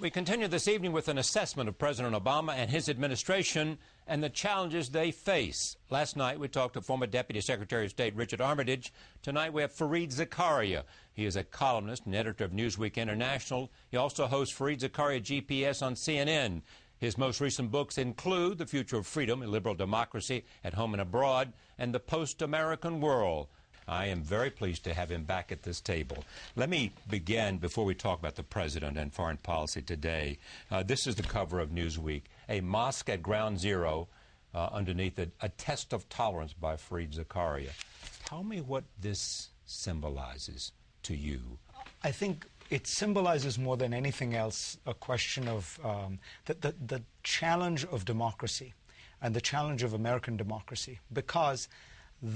We continue this evening with an assessment of President Obama and his administration and the challenges they face. Last night we talked to former Deputy Secretary of State Richard Armitage. Tonight we have Fareed Zakaria. He is a columnist and editor of Newsweek International. He also hosts Fareed Zakaria GPS on CNN. His most recent books include The Future of Freedom, a Liberal Democracy at Home and Abroad, and The Post-American World. I am very pleased to have him back at this table. Let me begin, before we talk about the president and foreign policy today. This is the cover of Newsweek, a mosque at ground zero, underneath it, a test of tolerance by Fareed Zakaria. Tell me what this symbolizes to you. I think it symbolizes more than anything else a question of the challenge of democracy and the challenge of American democracy, because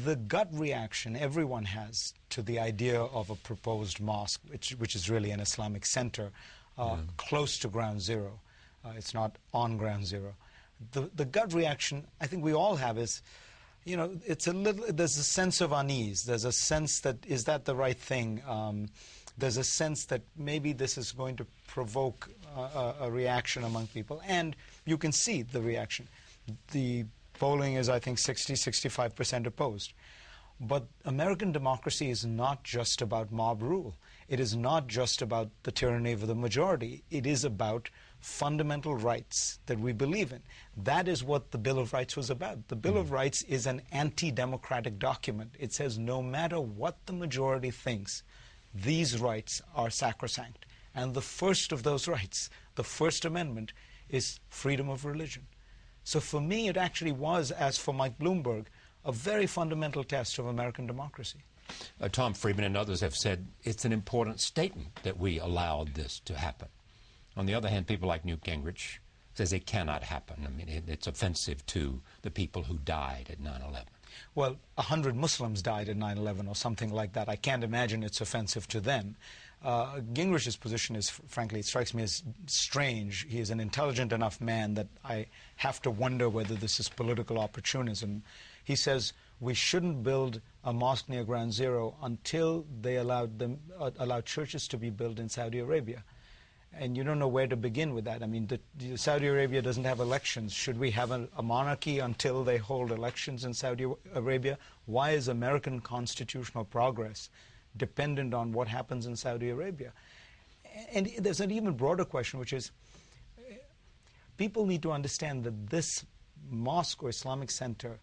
the gut reaction everyone has to the idea of a proposed mosque, which is really an Islamic center, close to ground zero. It's not on ground zero. The gut reaction I think we all have is, you know, there's a sense of unease. There's a sense that, is that the right thing? There's a sense that maybe this is going to provoke a reaction among people. And you can see the reaction. The polling is, I think, 60–65% opposed. But American democracy is not just about mob rule. It is not just about the tyranny of the majority. It is about fundamental rights that we believe in. That is what the Bill of Rights was about. The Bill of Rights is an anti-democratic document. It says no matter what the majority thinks, these rights are sacrosanct. And the first of those rights, the First Amendment, is freedom of religion. So for me, it actually was, as for Mike Bloomberg, a very fundamental test of American democracy. Tom Friedman and others have said it's an important statement that we allowed this to happen. On the other hand, people like Newt Gingrich says it cannot happen. I mean, it's offensive to the people who died at 9/11. Well, 100 Muslims died at 9/11 or something like that. I can't imagine it's offensive to them. Gingrich's position is, frankly, it strikes me as strange. He is an intelligent enough man that I have to wonder whether this is political opportunism. He says we shouldn't build a mosque near ground zero until they allow churches to be built in Saudi Arabia. And you don't know where to begin with that. I mean, Saudi Arabia doesn't have elections. Should we have a monarchy until they hold elections in Saudi Arabia? Why is American constitutional progress dependent on what happens in Saudi Arabia? And there's an even broader question, which is, people need to understand that this mosque or Islamic center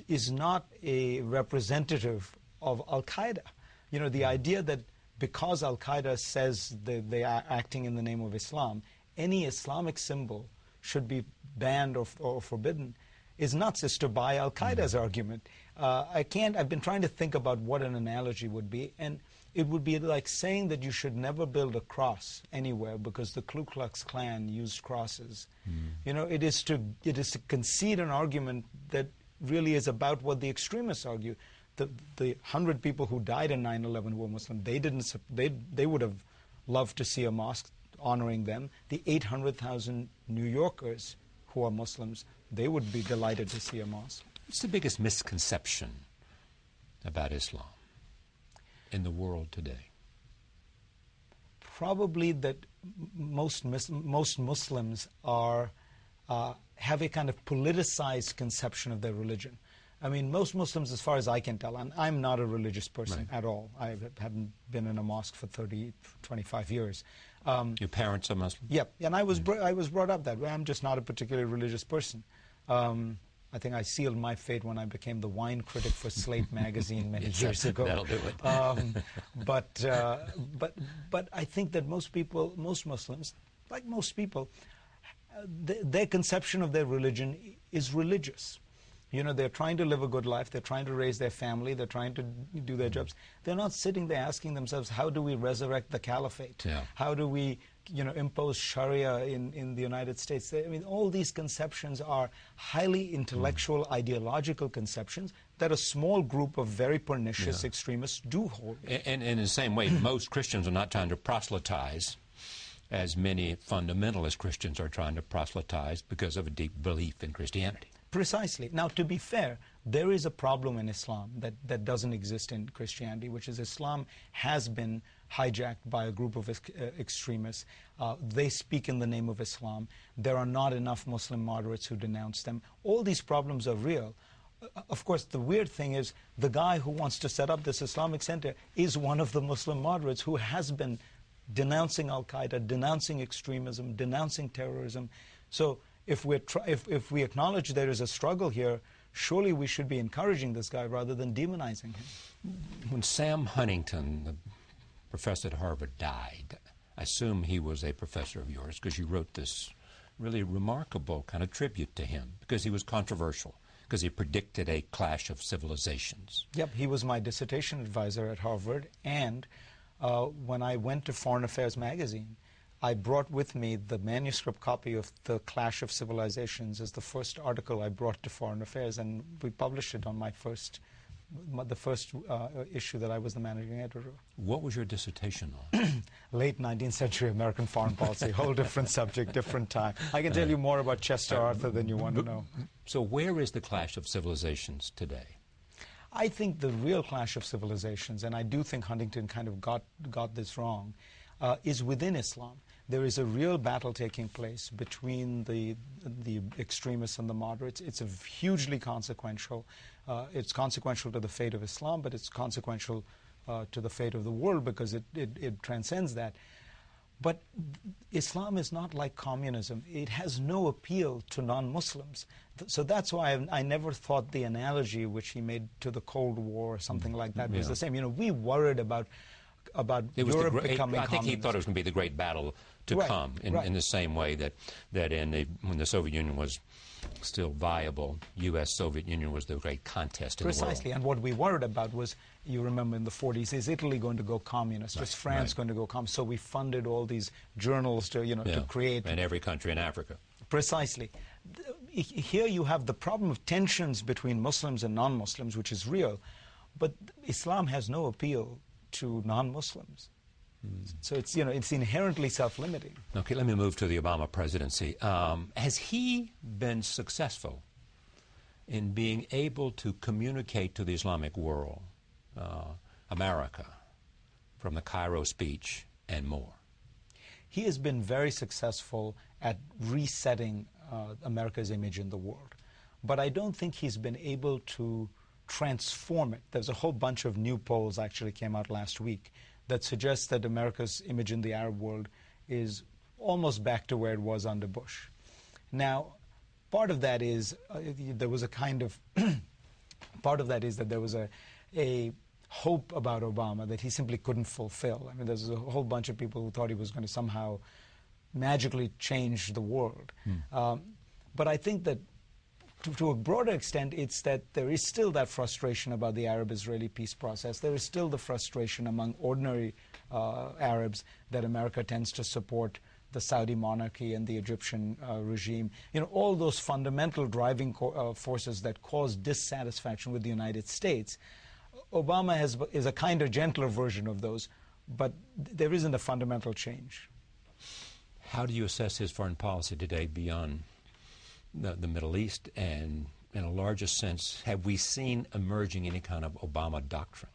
is not a representative of Al-Qaeda. You know, the idea that because Al-Qaeda says they are acting in the name of Islam, any Islamic symbol should be banned or forbidden is nuts. It's to buy Al-Qaeda's argument. I've been trying to think about what an analogy would be, and it would be like saying that you should never build a cross anywhere because the Ku Klux Klan used crosses. You know, it is to concede an argument that really is about what the extremists argue. The 100 people who died in 9/11 were Muslim. They would have loved to see a mosque honoring them. The 800,000 New Yorkers who are Muslims, they would be delighted to see a mosque. What's the biggest misconception about Islam in the world today? Probably that most Muslims have a kind of politicized conception of their religion. I mean, most Muslims, as far as I can tell, and I'm not a religious person at all. I haven't been in a mosque for 25 years. Your parents are Muslim? Yep, and I was brought up that way. I'm just not a particularly religious person. I think I sealed my fate when I became the wine critic for Slate magazine many years ago. That'll do it. But I think that most Muslims, like most people, their conception of their religion is religious. You know, they're trying to live a good life, they're trying to raise their family, they're trying to do their jobs. They're not sitting there asking themselves, how do we resurrect the caliphate? How do we, you know, impose Sharia in the United States? I mean, all these conceptions are highly intellectual, ideological conceptions that a small group of very pernicious extremists do hold. And in the same way, most Christians are not trying to proselytize as many fundamentalist Christians are trying to proselytize because of a deep belief in Christianity. Precisely. Now, to be fair, there is a problem in Islam that doesn't exist in Christianity, which is Islam has been hijacked by a group of extremists. They speak in the name of Islam. There are not enough Muslim moderates who denounce them. All these problems are real. Of course, the weird thing is the guy who wants to set up this Islamic center is one of the Muslim moderates who has been denouncing al-Qaeda, denouncing extremism, denouncing terrorism. So if we acknowledge there is a struggle here, surely we should be encouraging this guy rather than demonizing him. When Sam Huntington, the professor at Harvard, died, I assume he was a professor of yours because you wrote this really remarkable kind of tribute to him because he was controversial, because he predicted a clash of civilizations. Yep, he was my dissertation advisor at Harvard, and when I went to Foreign Affairs magazine, I brought with me the manuscript copy of The Clash of Civilizations as the first article I brought to Foreign Affairs, and we published it on the first issue that I was the managing editor. What was your dissertation on? Late 19th century American foreign policy, whole different subject, different time. I can tell you more about Chester Arthur than you want to know. So where is the clash of civilizations today? I think the real clash of civilizations, and I do think Huntington kind of got this wrong, is within Islam. There is a real battle taking place between the extremists and the moderates. It's hugely consequential. It's consequential to the fate of Islam, but it's consequential to the fate of the world because it transcends that. But Islam is not like communism. It has no appeal to non-Muslims. So that's why I never thought the analogy which he made to the Cold War or something like that was the same. You know, we worried about Europe becoming I think he thought it was going to be the great battle to come in the same way that when the Soviet Union was still viable, U.S.-Soviet Union was the great contest in the world. Precisely, and what we worried about was, you remember in the 40s, is Italy going to go communist? Is France going to go communist? So we funded all these journals to, to create... And every country in Africa. Precisely. Here you have the problem of tensions between Muslims and non-Muslims, which is real, but Islam has no appeal to non-Muslims. So it's, it's inherently self-limiting. Okay, let me move to the Obama presidency. Has he been successful in being able to communicate to the Islamic world, America, from the Cairo speech and more? He has been very successful at resetting America's image in the world. But I don't think he's been able to transform it. There's a whole bunch of new polls actually came out last week that suggests that America's image in the Arab world is almost back to where it was under Bush. Now, part of that is there was a kind of part of that is that there was a hope about Obama that he simply couldn't fulfill. I mean, there's a whole bunch of people who thought he was going to somehow magically change the world. But I think that to a broader extent, it's that there is still that frustration about the Arab-Israeli peace process. There is still the frustration among ordinary Arabs that America tends to support the Saudi monarchy and the Egyptian regime. All those fundamental driving forces that cause dissatisfaction with the United States. Obama is a kind of gentler version of those, but there isn't a fundamental change. How do you assess his foreign policy today beyond the Middle East, and in a larger sense, have we seen emerging any kind of Obama doctrine?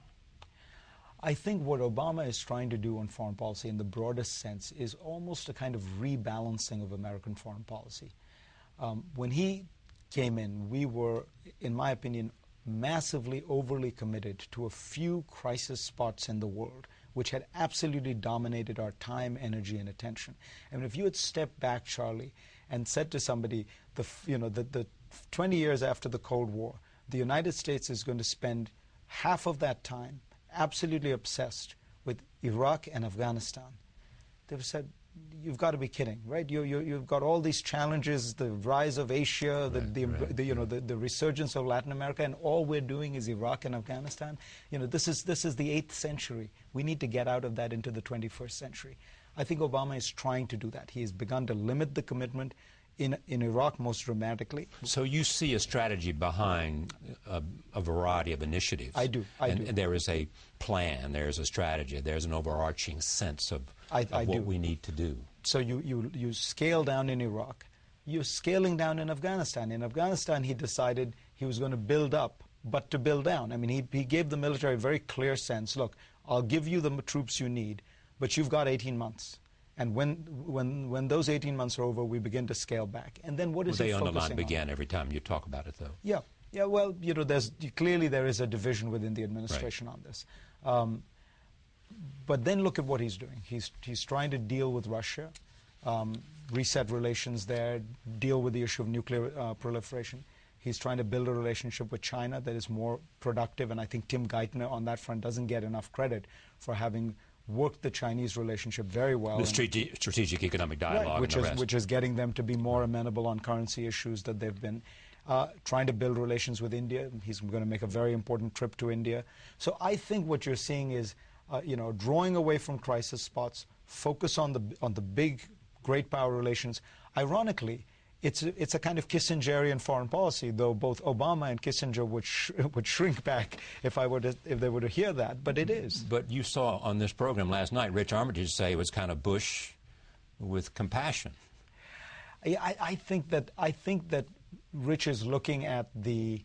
I think what Obama is trying to do on foreign policy in the broadest sense is almost a kind of rebalancing of American foreign policy. When he came in, we were, in my opinion, massively overly committed to a few crisis spots in the world which had absolutely dominated our time, energy, and attention. I mean, if you had stepped back, Charlie, and said to somebody, the 20 years after the Cold War, the United States is going to spend half of that time absolutely obsessed with Iraq and Afghanistan, they would have said, you've got to be kidding, right? You've got all these challenges, the rise of Asia, the resurgence of Latin America, and all we're doing is Iraq and Afghanistan. This is the 8th century. We need to get out of that into the 21st century. I think Obama is trying to do that. He has begun to limit the commitment in Iraq most dramatically. So you see a strategy behind a variety of initiatives. I do. And there is a plan, there's a strategy, there's an overarching sense of what we need to do. So you scale down in Iraq, you're scaling down in Afghanistan. In Afghanistan, he decided he was going to build up, but to build down. I mean, he gave the military a very clear sense, look, I'll give you the troops you need, but you've got 18 months. And when those 18 months are over, we begin to scale back. And then what is he focusing on? They underline began every time you talk about it, though. Yeah. Yeah, well, you know, clearly there is a division within the administration on this. But then look at what he's doing. He's trying to deal with Russia, reset relations there, deal with the issue of nuclear proliferation. He's trying to build a relationship with China that is more productive, and I think Tim Geithner on that front doesn't get enough credit for having worked the Chinese relationship very well. The strategic economic dialogue, right, which is getting them to be more amenable on currency issues that they've been. Trying to build relations with India. He's going to make a very important trip to India. So I think what you're seeing is, you know, drawing away from crisis spots, focus on the big, great power relations. Ironically, it's a kind of Kissingerian foreign policy, though both Obama and Kissinger would shrink back if they were to hear that. But it is. But you saw on this program last night, Rich Armitage say it was kind of Bush with compassion. I think that Rich is looking at the,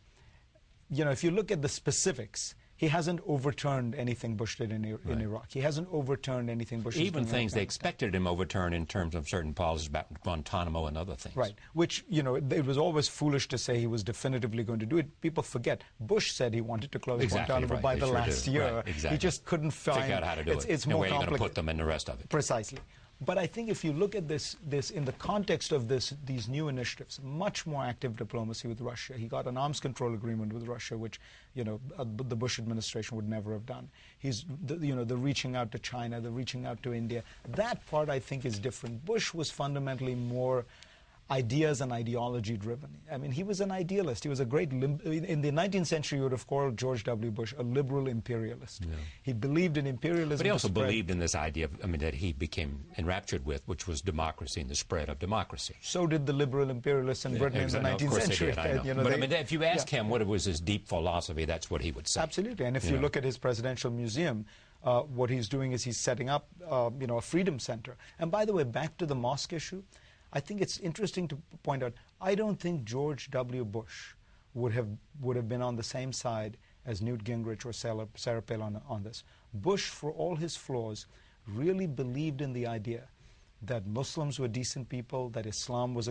you know, if you look at the specifics, he hasn't overturned anything Bush did in Iraq. He hasn't overturned anything Bush did in Iraq. Even things they expected him overturn in terms of certain policies about Guantanamo and other things. Right, which, you know, it was always foolish to say he was definitively going to do it. People forget. Bush said he wanted to close Guantanamo by the last year. Right, exactly. He just couldn't figure out how to do it. It's more more complicated. Where are you going to put them in the rest of it? Precisely. But I think if you look at this in the context of these new initiatives, much more active diplomacy with Russia. He got an arms control agreement with Russia, which, you know, the Bush administration would never have done. You know, the reaching out to China, the reaching out to India. That part, I think, is different. Bush was fundamentally more ideas and ideology driven. I mean, he was an idealist. He was a great, in the 19th century, you would have called George W. Bush a liberal imperialist. Yeah. He believed in imperialism. But he also believed in this idea of, I mean, that he became enraptured with, which was democracy and the spread of democracy. So did the liberal imperialists in Britain in the 19th century. I know. You know, but I mean, if you ask him what was his deep philosophy, that's what he would say. Absolutely. And if you look at his presidential museum, what he's doing is he's setting up, you know, a freedom center. And by the way, back to the mosque issue, I think it's interesting to point out, I don't think George W. Bush would have been on the same side as Newt Gingrich or Sarah Palin on this. Bush, for all his flaws, really believed in the idea that Muslims were decent people, that Islam was a